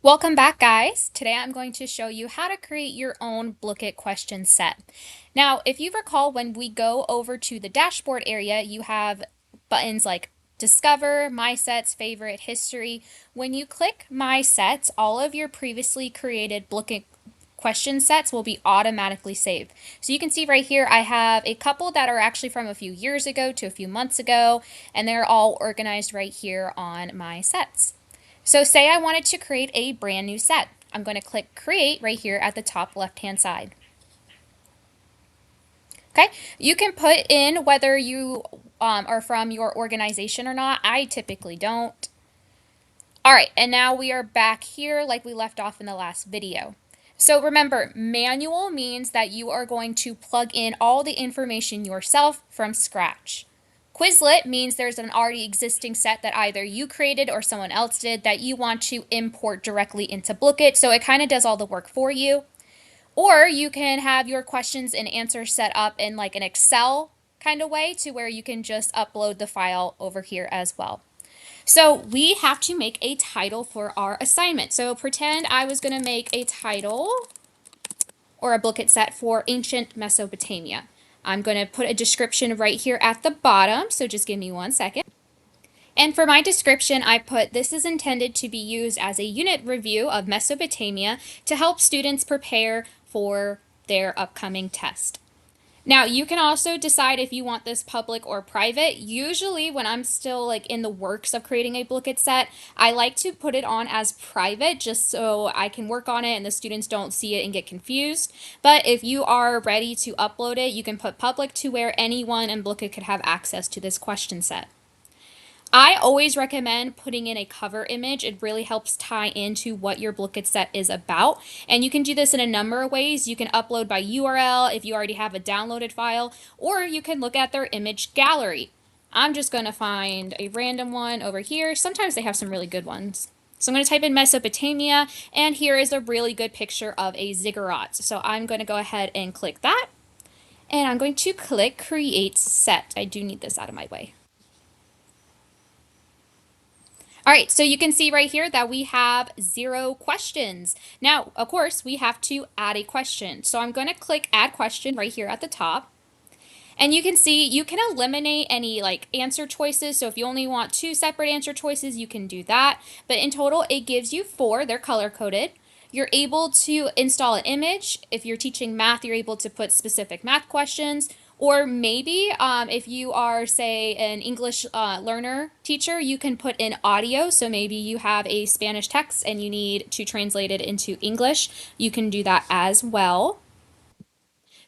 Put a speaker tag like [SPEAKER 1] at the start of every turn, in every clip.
[SPEAKER 1] Welcome back, guys. Today I'm going to show you how to create your own Blooket question set. Now, if you recall, when we go over to the dashboard area, you have buttons like Discover, My Sets, Favorite, History. When you click My Sets, all of your previously created Blooket question sets will be automatically saved. So you can see right here, I have a couple that are actually from a few years ago to a few months ago, and they're all organized right here on my sets. So say I wanted to create a brand new set. I'm going to click create right here at the top left hand side. Okay, you can put in whether you are from your organization or not. I typically don't. All right, and now we are back here like we left off in the last video. So remember, manual means that you are going to plug in all the information yourself from scratch. Quizlet means there's an already existing set that either you created or someone else did that you want to import directly into Blooket, so it kind of does all the work for you. Or you can have your questions and answers set up in like an Excel kind of way to where you can just upload the file over here as well. So we have to make a title for our assignment. So pretend I was going to make a title or a Blooket set for ancient Mesopotamia. I'm going to put a description right here at the bottom, so just give me 1 second. And for my description, I put this is intended to be used as a unit review of Mesopotamia to help students prepare for their upcoming test. Now, you can also decide if you want this public or private. Usually, when I'm still like in the works of creating a Blooket set, I like to put it on as private just so I can work on it and the students don't see it and get confused. But if you are ready to upload it, you can put public to where anyone in Blooket could have access to this question set. I always recommend putting in a cover image. It really helps tie into what your Blooket set is about. And you can do this in a number of ways. You can upload by URL if you already have a downloaded file, or you can look at their image gallery. I'm just going to find a random one over here. Sometimes they have some really good ones. So I'm going to type in Mesopotamia, and here is a really good picture of a ziggurat. So I'm going to go ahead and click that, and I'm going to click Create Set. I do need this out of my way. All right, so you can see right here that we have 0 questions. Now, of course, we have to add a question. So I'm going to click Add Question right here at the top. And you can see you can eliminate any like answer choices. So if you only want 2 separate answer choices, you can do that. But in total, it gives you 4. They're color coded. You're able to install an image. If you're teaching math, you're able to put specific math questions. Or maybe if you are, say, an English learner teacher, you can put in audio. So maybe you have a Spanish text and you need to translate it into English. You can do that as well.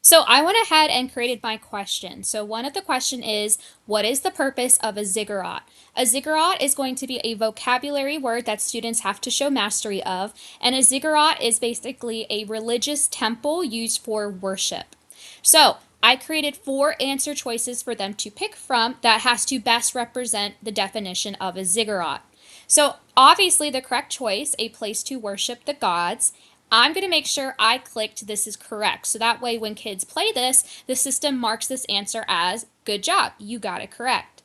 [SPEAKER 1] So I went ahead and created my question. So one of the question is, what is the purpose of a ziggurat? A ziggurat is going to be a vocabulary word that students have to show mastery of, and a ziggurat is basically a religious temple used for worship. So I created 4 answer choices for them to pick from that has to best represent the definition of a ziggurat. So obviously the correct choice, a place to worship the gods. I'm going to make sure I clicked this is correct. So that way when kids play this, the system marks this answer as good job, you got it correct.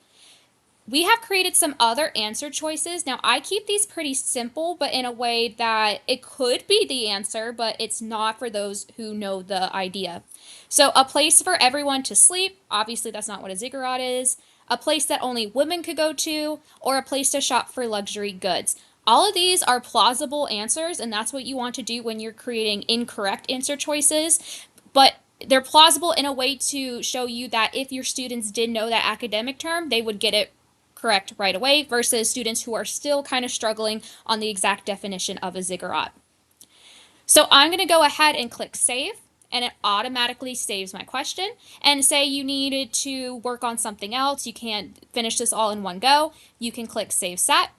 [SPEAKER 1] We have created some other answer choices. Now I keep these pretty simple, but in a way that it could be the answer, but it's not for those who know the idea. So a place for everyone to sleep, obviously that's not what a ziggurat is. A place that only women could go to, or a place to shop for luxury goods. All of these are plausible answers, and that's what you want to do when you're creating incorrect answer choices. But they're plausible in a way to show you that if your students did know that academic term, they would get it correct right away versus students who are still kind of struggling on the exact definition of a ziggurat. So I'm going to go ahead and click Save, and it automatically saves my question. And say you needed to work on something else, you can't finish this all in one go, you can click Save Set,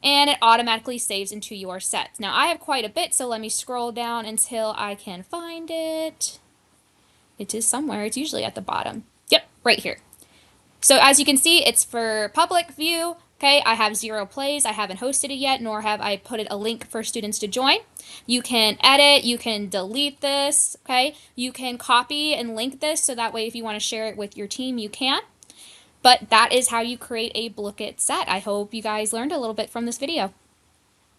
[SPEAKER 1] and it automatically saves into your sets. Now I have quite a bit, so let me scroll down until I can find it. It is somewhere. It's usually at the bottom. Yep, right here. So as you can see, it's for public view. Okay, I have 0 plays. I haven't hosted it yet, nor have I put it a link for students to join. You can edit, you can delete this, okay? You can copy and link this, so that way if you want to share it with your team, you can. But that is how you create a Blooket set. I hope you guys learned a little bit from this video.